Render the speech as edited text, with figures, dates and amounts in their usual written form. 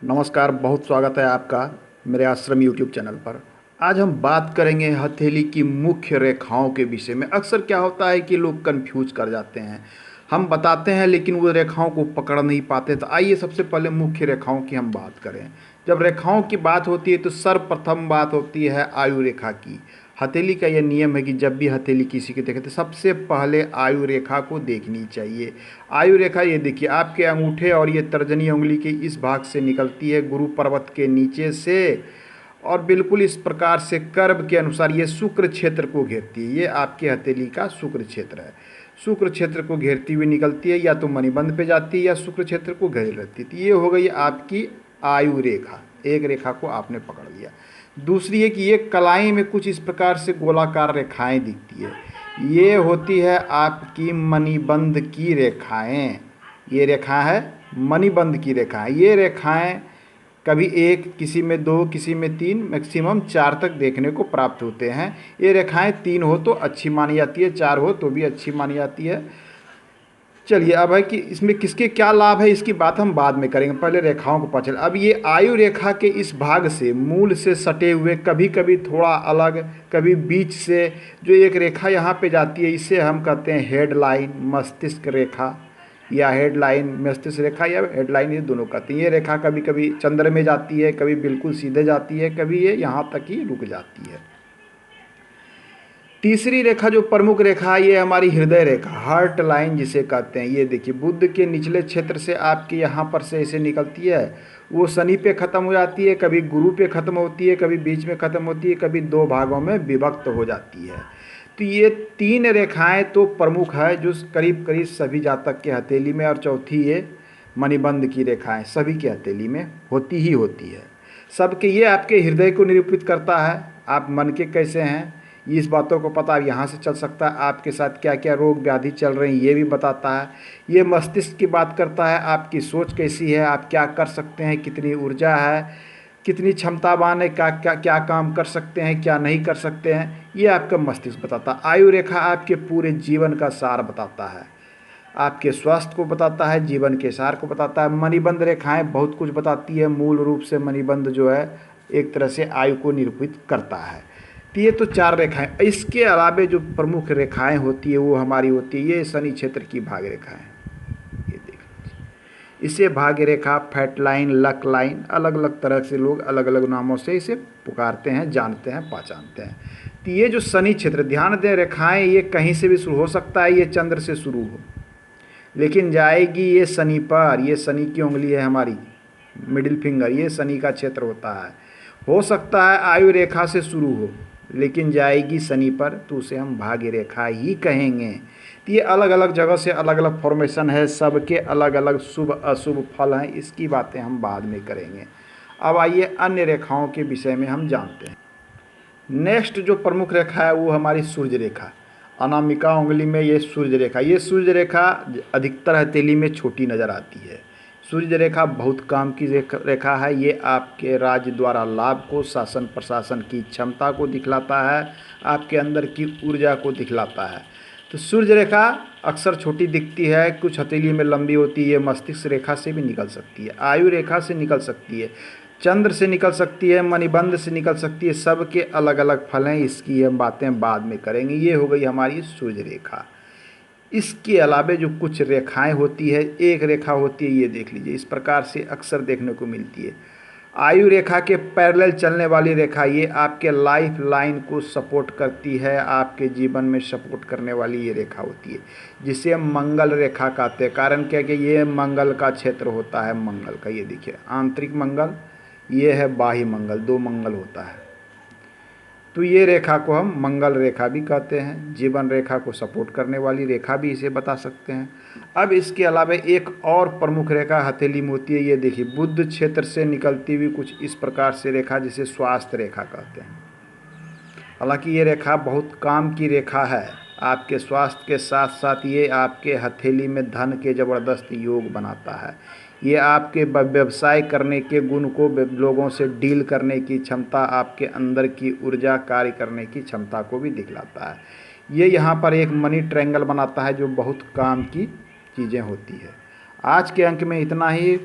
नमस्कार, बहुत स्वागत है आपका मेरे आश्रम यूट्यूब चैनल पर। आज हम बात करेंगे हथेली की मुख्य रेखाओं के विषय में। अक्सर क्या होता है कि लोग कंफ्यूज कर जाते हैं। हम बताते हैं लेकिन वो रेखाओं को पकड़ नहीं पाते। तो आइए सबसे पहले मुख्य रेखाओं की हम बात करें। जब रेखाओं की बात होती है तो सर्वप्रथम बात होती है आयु रेखा की। हथेली का यह नियम है कि जब भी हथेली किसी की देखे तो सबसे पहले आयु रेखा को देखनी चाहिए। आयु रेखा ये देखिए आपके अंगूठे और ये तर्जनी उंगली के इस भाग से निकलती है, गुरु पर्वत के नीचे से, और बिल्कुल इस प्रकार से कर्व के अनुसार ये शुक्र क्षेत्र को घेरती है। ये आपके हथेली का शुक्र क्षेत्र है। शुक्र क्षेत्र को घेरती हुई निकलती है, या तो मणिबंध पे जाती है या शुक्र क्षेत्र को घेर लेती है। तो ये हो गई आपकी आयु रेखा। एक रेखा को आपने पकड़ लिया। दूसरी है कि ये कलाई में कुछ इस प्रकार से गोलाकार रेखाएं दिखती है। ये होती है आपकी मणिबंध की रेखाएं। ये रेखा है मणिबंध की रेखाएं। ये रेखाएं कभी एक, किसी में दो, किसी में तीन, मैक्सिमम चार तक देखने को प्राप्त होते हैं। ये रेखाएं तीन हो तो अच्छी मानी जाती है, चार हो तो भी अच्छी मानी जाती है। चलिए अब है कि इसमें किसके क्या लाभ है इसकी बात हम बाद में करेंगे, पहले रेखाओं को पता चले। अब ये आयु रेखा के इस भाग से, मूल से सटे हुए, कभी कभी थोड़ा अलग, कभी बीच से जो एक रेखा यहाँ पे जाती है, इसे हम कहते हैं हेडलाइन, मस्तिष्क रेखा, या हेडलाइन मस्तिष्क रेखा, या हेडलाइन, ये दोनों कहते हैं। ये रेखा कभी कभी चंद्र में जाती है, कभी बिल्कुल सीधे जाती है, कभी ये यहाँ तक ही रुक जाती है। तीसरी रेखा जो प्रमुख रेखा है, ये हमारी हृदय रेखा, हार्ट लाइन जिसे कहते हैं। ये देखिए बुध के निचले क्षेत्र से आपके यहाँ पर से ऐसे निकलती है, वो शनि पे ख़त्म हो जाती है, कभी गुरु पे ख़त्म होती है, कभी बीच में ख़त्म होती है, कभी दो भागों में विभक्त हो जाती है। तो ये तीन रेखाएं तो प्रमुख है जो करीब करीब सभी जातक के हथेली में, और चौथी ये मणिबंध की रेखाएं सभी के हथेली में होती ही होती है। सबके ये आपके हृदय को निरूपित करता है, आप मन के कैसे हैं, इस बातों को पता यहाँ से चल सकता है। आपके साथ क्या क्या रोग व्याधि चल रहे हैं ये भी बताता है। ये मस्तिष्क की बात करता है, आपकी सोच कैसी है, आप क्या कर सकते हैं, कितनी ऊर्जा है, कितनी क्षमतावान है, क्या क्या क्या काम कर सकते हैं, क्या नहीं कर सकते हैं, ये आपका मस्तिष्क बताता है। आयु रेखा आपके पूरे जीवन का सार बताता है, आपके स्वास्थ्य को बताता है, जीवन के सार को बताता है। मणिबंध रेखाएं बहुत कुछ बताती है। मूल रूप से मणिबंध जो है एक तरह से आयु को निरूपित करता है। तो ये तो चार रेखाएं। इसके अलावे जो प्रमुख रेखाएं होती है वो हमारी होती है, ये शनि क्षेत्र की भाग्य रेखाएं। ये देख लीजिए, इसे भाग्य रेखा, फैट लाइन, लक लाइन, अलग अलग तरह से लोग अलग अलग नामों से इसे पुकारते हैं, जानते हैं, पहचानते हैं। तो ये जो शनि क्षेत्र, ध्यान दें, रेखाएं ये कहीं से भी शुरू हो सकता है, ये चंद्र से शुरू हो, लेकिन जाएगी ये शनि पर। ये शनि की उंगली है हमारी, मिडिल फिंगर, ये शनि का क्षेत्र होता है। हो सकता है आयु रेखा से शुरू हो, लेकिन जाएगी शनि पर, तो उसे हम भाग्य रेखा ही कहेंगे। तो ये अलग अलग जगह से अलग अलग फॉर्मेशन है, सबके अलग अलग शुभ अशुभ फल हैं, इसकी बातें हम बाद में करेंगे। अब आइए अन्य रेखाओं के विषय में हम जानते हैं। नेक्स्ट जो प्रमुख रेखा है वो हमारी सूर्य रेखा, अनामिका उंगली में ये सूर्य रेखा। ये सूर्य रेखा अधिकतर हथेली में छोटी नज़र आती है। सूर्य रेखा बहुत काम की रेखा है। ये आपके राज्य द्वारा लाभ को, शासन प्रशासन की क्षमता को दिखलाता है, आपके अंदर की ऊर्जा को दिखलाता है। तो सूर्य रेखा अक्सर छोटी दिखती है, कुछ हथेली में लंबी होती है। मस्तिष्क रेखा से भी निकल सकती है, आयु रेखा से निकल सकती है, चंद्र से निकल सकती है, मणिबंध से निकल सकती है। सबके अलग अलग फल हैं, इसकी हम बातें बाद में करेंगे। ये हो गई हमारी सूर्य रेखा। इसके अलावा जो कुछ रेखाएं होती है, एक रेखा होती है, ये देख लीजिए, इस प्रकार से अक्सर देखने को मिलती है। आयु रेखा के पैरेलल चलने वाली रेखा, ये आपके लाइफ लाइन को सपोर्ट करती है, आपके जीवन में सपोर्ट करने वाली ये रेखा होती है, जिसे हम मंगल रेखा कहते हैं। कारण क्या कि ये मंगल का क्षेत्र होता है, मंगल का। ये देखिए आंतरिक मंगल, ये है बाह्य मंगल, दो मंगल होता है। तो ये रेखा को हम मंगल रेखा भी कहते हैं, जीवन रेखा को सपोर्ट करने वाली रेखा भी इसे बता सकते हैं। अब इसके अलावा एक और प्रमुख रेखा हथेली में होती है, ये देखिए बुध क्षेत्र से निकलती हुई कुछ इस प्रकार से रेखा, जिसे स्वास्थ्य रेखा कहते हैं। हालांकि ये रेखा बहुत काम की रेखा है, आपके स्वास्थ्य के साथ साथ ये आपके हथेली में धन के ज़बरदस्त योग बनाता है। ये आपके व्यवसाय करने के गुण को, लोगों से डील करने की क्षमता, आपके अंदर की ऊर्जा, कार्य करने की क्षमता को भी दिखलाता है। ये यहाँ पर एक मनी ट्रायंगल बनाता है, जो बहुत काम की चीज़ें होती है। आज के अंक में इतना ही।